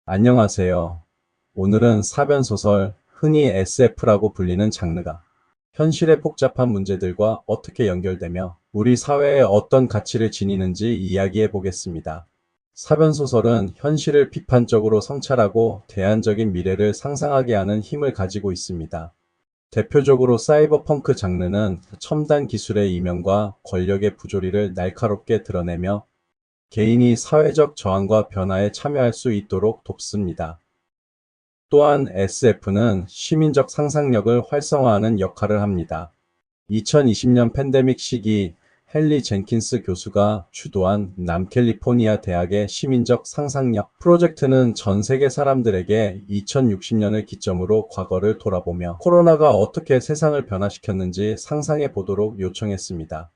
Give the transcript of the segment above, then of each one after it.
안녕하세요. 오늘은 사변소설, 흔히 SF라고 불리는 장르가 현실의 복잡한 문제들과 어떻게 연결되며 우리 사회에 어떤 가치를 지니는지 이야기해 보겠습니다. 사변소설은 현실을 비판적으로 성찰하고 대안적인 미래를 상상하게 하는 힘을 가지고 있습니다. 대표적으로 사이버펑크 장르는 첨단 기술의 이면과 권력의 부조리를 날카롭게 드러내며 개인이 사회적 저항과 변화에 참여할 수 있도록 돕습니다. 또한 SF는 시민적 상상력을 활성화하는 역할을 합니다. 2020년 팬데믹 시기 헨리 젠킨스 교수가 주도한 남캘리포니아 대학의 시민적 상상력 프로젝트는 전 세계 사람들에게 2060년을 기점으로 과거를 돌아보며 코로나가 어떻게 세상을 변화시켰는지 상상해 보도록 요청했습니다.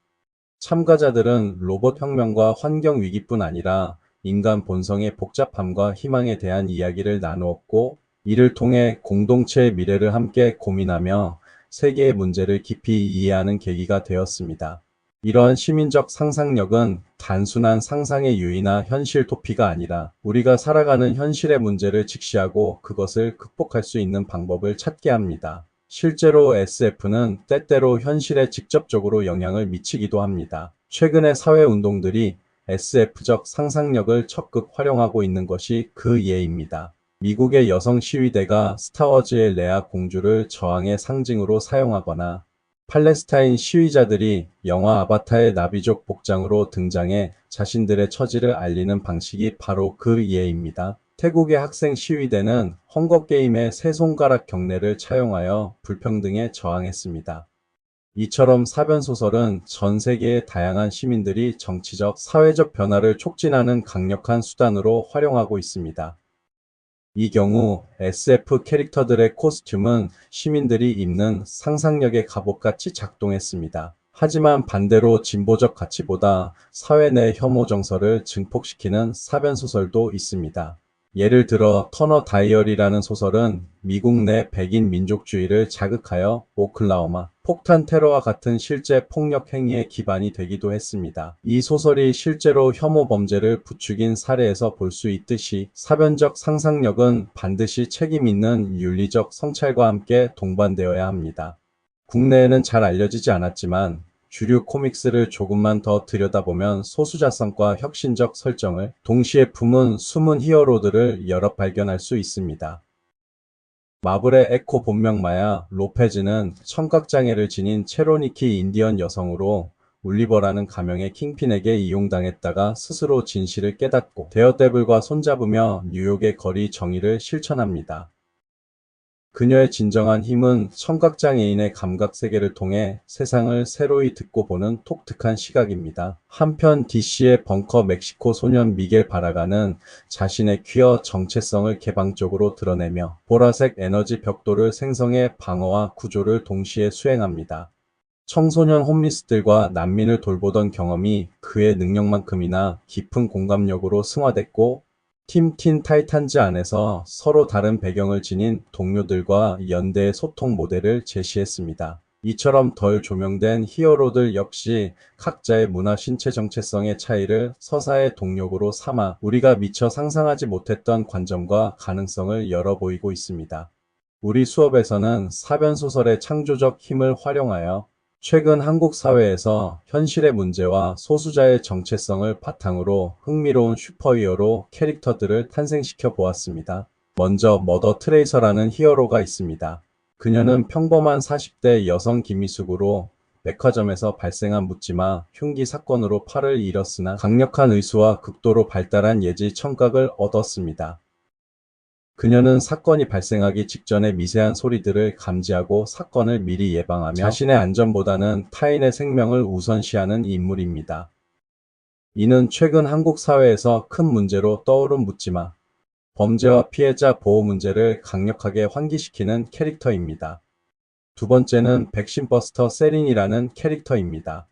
참가자들은 로봇 혁명과 환경 위기뿐 아니라 인간 본성의 복잡함과 희망에 대한 이야기를 나누었고, 이를 통해 공동체의 미래를 함께 고민하며 세계의 문제를 깊이 이해하는 계기가 되었습니다. 이러한 시민적 상상력은 단순한 상상의 유의나 현실 도피가 아니라 우리가 살아가는 현실의 문제를 직시하고 그것을 극복할 수 있는 방법을 찾게 합니다. 실제로 SF는 때때로 현실에 직접적으로 영향을 미치기도 합니다. 최근의 사회운동들이 SF적 상상력을 적극 활용하고 있는 것이 그 예입니다. 미국의 여성 시위대가 스타워즈의 레아 공주를 저항의 상징으로 사용하거나 팔레스타인 시위자들이 영화 아바타의 나비족 복장으로 등장해 자신들의 처지를 알리는 방식이 바로 그 예입니다. 태국의 학생 시위대는 헝거게임의 세 손가락 경례를 차용하여 불평등에 저항했습니다. 이처럼 사변소설은 전 세계의 다양한 시민들이 정치적, 사회적 변화를 촉진하는 강력한 수단으로 활용하고 있습니다. 이 경우 SF 캐릭터들의 코스튬은 시민들이 입는 상상력의 갑옷같이 작동했습니다. 하지만 반대로 진보적 가치보다 사회 내 혐오 정서를 증폭시키는 사변소설도 있습니다. 예를 들어 터너 다이어리라는 소설은 미국 내 백인 민족주의를 자극하여 오클라호마 폭탄 테러와 같은 실제 폭력 행위의 기반이 되기도 했습니다. 이 소설이 실제로 혐오 범죄를 부추긴 사례에서 볼 수 있듯이 사변적 상상력은 반드시 책임 있는 윤리적 성찰과 함께 동반되어야 합니다. 국내에는 잘 알려지지 않았지만 주류 코믹스를 조금만 더 들여다보면 소수자성과 혁신적 설정을 동시에 품은 숨은 히어로들을 여럿 발견할 수 있습니다. 마블의 에코 본명 마야 로페즈는 청각장애를 지닌 체로니키 인디언 여성으로 울리버라는 가명의 킹핀에게 이용당했다가 스스로 진실을 깨닫고 데어데블과 손잡으며 뉴욕의 거리 정의를 실천합니다. 그녀의 진정한 힘은 청각장애인의 감각세계를 통해 세상을 새로이 듣고 보는 독특한 시각입니다. 한편 DC의 벙커 멕시코 소년 미겔 바라가는 자신의 퀴어 정체성을 개방적으로 드러내며 보라색 에너지 벽돌을 생성해 방어와 구조를 동시에 수행합니다. 청소년 홈리스들과 난민을 돌보던 경험이 그의 능력만큼이나 깊은 공감력으로 승화됐고, 팀 틴 타이탄즈 안에서 서로 다른 배경을 지닌 동료들과 연대의 소통 모델을 제시했습니다. 이처럼 덜 조명된 히어로들 역시 각자의 문화 신체 정체성의 차이를 서사의 동력으로 삼아 우리가 미처 상상하지 못했던 관점과 가능성을 열어 보이고 있습니다. 우리 수업에서는 사변소설의 창조적 힘을 활용하여 최근 한국 사회에서 현실의 문제와 소수자의 정체성을 바탕으로 흥미로운 슈퍼히어로 캐릭터들을 탄생시켜 보았습니다. 먼저 머더 트레이서라는 히어로가 있습니다. 그녀는 평범한 40대 여성 김미숙으로 백화점에서 발생한 묻지마 흉기 사건으로 팔을 잃었으나 강력한 의수와 극도로 발달한 예지 청각을 얻었습니다. 그녀는 사건이 발생하기 직전의 미세한 소리들을 감지하고 사건을 미리 예방하며 자신의 안전보다는 타인의 생명을 우선시하는 인물입니다. 이는 최근 한국 사회에서 큰 문제로 떠오른 묻지마 범죄와 피해자 보호 문제를 강력하게 환기시키는 캐릭터입니다. 두 번째는 백신 버스터 세린이라는 캐릭터입니다.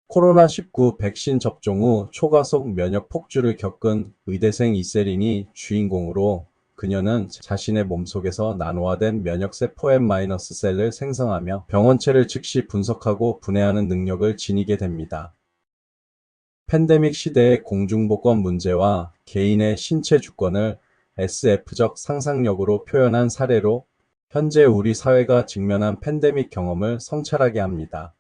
코로나19 백신 접종 후 초가속 면역 폭주를 겪은 의대생 이세린이 주인공으로, 그녀는 자신의 몸속에서 나노화된 면역세포 M-셀을 생성하며 병원체를 즉시 분석하고 분해하는 능력을 지니게 됩니다. 팬데믹 시대의 공중보건 문제와 개인의 신체 주권을 SF적 상상력으로 표현한 사례로 현재 우리 사회가 직면한 팬데믹 경험을 성찰하게 합니다.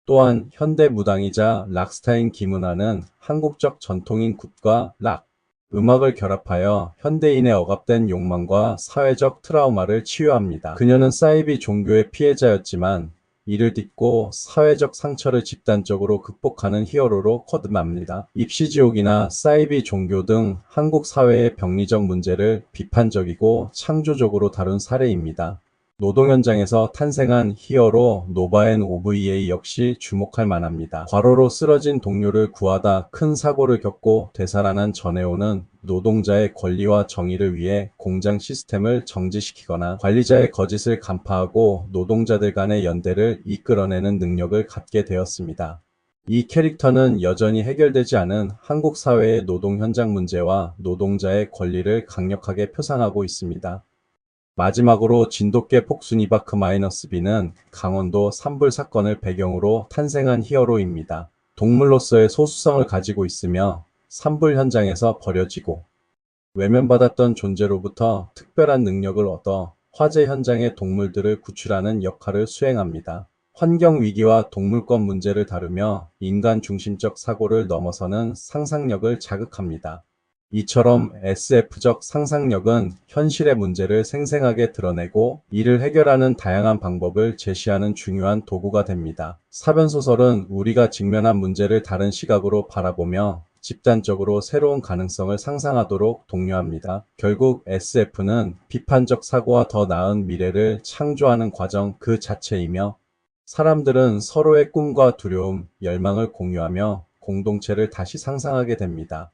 또한 현대 무당이자 락스타인 김은하는 한국적 전통인 굿과 락, 음악을 결합하여 현대인의 억압된 욕망과 사회적 트라우마를 치유합니다. 그녀는 사이비 종교의 피해자였지만 이를 딛고 사회적 상처를 집단적으로 극복하는 히어로로 거듭납니다. 입시지옥이나 사이비 종교 등 한국 사회의 병리적 문제를 비판적이고 창조적으로 다룬 사례입니다. 노동 현장에서 탄생한 히어로 노바엔 OVA 역시 주목할 만합니다. 과로로 쓰러진 동료를 구하다 큰 사고를 겪고 되살아난 전혜원은 노동자의 권리와 정의를 위해 공장 시스템을 정지시키거나 관리자의 거짓을 간파하고 노동자들 간의 연대를 이끌어내는 능력을 갖게 되었습니다. 이 캐릭터는 여전히 해결되지 않은 한국 사회의 노동 현장 문제와 노동자의 권리를 강력하게 표상하고 있습니다. 마지막으로 진돗개 폭순이바크-B는 강원도 산불 사건을 배경으로 탄생한 히어로입니다. 동물로서의 소수성을 가지고 있으며 산불 현장에서 버려지고 외면받았던 존재로부터 특별한 능력을 얻어 화재 현장의 동물들을 구출하는 역할을 수행합니다. 환경 위기와 동물권 문제를 다루며 인간 중심적 사고를 넘어서는 상상력을 자극합니다. 이처럼 SF적 상상력은 현실의 문제를 생생하게 드러내고 이를 해결하는 다양한 방법을 제시하는 중요한 도구가 됩니다. 사변소설은 우리가 직면한 문제를 다른 시각으로 바라보며 집단적으로 새로운 가능성을 상상하도록 독려합니다. 결국 SF는 비판적 사고와 더 나은 미래를 창조하는 과정 그 자체이며 사람들은 서로의 꿈과 두려움, 열망을 공유하며 공동체를 다시 상상하게 됩니다.